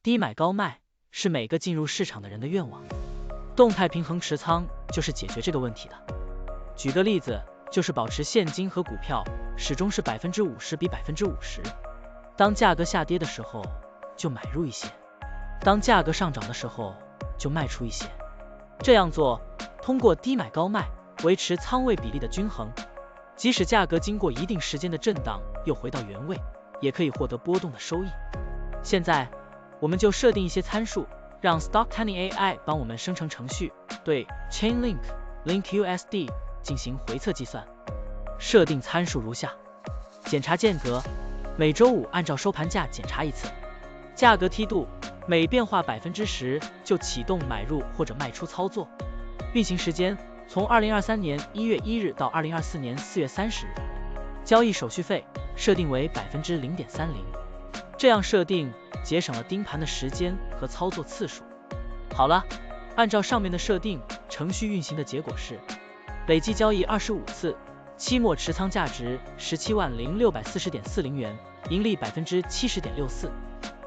低买高卖是每个进入市场的人的愿望，动态平衡持仓就是解决这个问题的。举个例子，就是保持现金和股票始终是50%比50%，当价格下跌的时候就买入一些，当价格上涨的时候就卖出一些。这样做，通过低买高卖维持仓位比例的均衡，即使价格经过一定时间的震荡又回到原位，也可以获得波动的收益。现在我们就设定一些参数，让 Stocktunny AI 帮我们生成程序，对 Chainlink、Link USD 进行回测计算。设定参数如下：检查间隔，每周五按照收盘价检查一次；价格梯度，每变化10%就启动买入或者卖出操作；运行时间从2023年1月1日到2024年4月30日；交易手续费设定为0.30%。这样设定节省了盯盘的时间和操作次数。好了，按照上面的设定，程序运行的结果是累计交易25次，期末持仓价值170640.40元，盈利70.64%。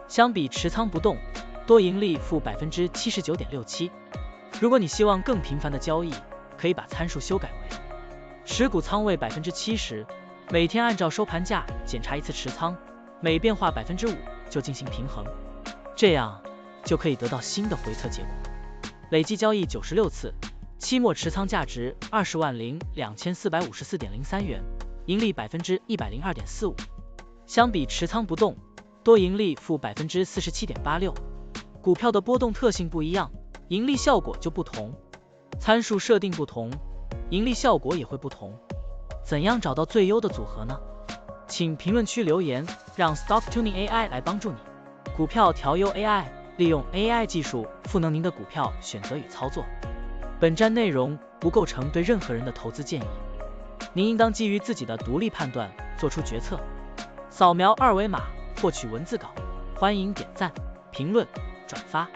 相比持仓不动，多盈利负79.67%。如果你希望更频繁的交易，可以把参数修改为持股仓位70%，每天按照收盘价检查一次持仓，每变化5%就进行平衡，这样就可以得到新的回测结果。累计交易96次，期末持仓价值20.2454.03元，盈利102.45%。相比持仓不动，多盈利负47.86%。股票的波动特性不一样，盈利效果就不同，参数设定不同，盈利效果也会不同。怎样找到最优的组合呢？请评论区留言，让 Stocktunny AI 来帮助你。股票调优 AI， 利用 AI 技术赋能您的股票选择与操作。本站内容不构成对任何人的投资建议，您应当基于自己的独立判断做出决策。扫描二维码获取文字稿，欢迎点赞、评论、转发。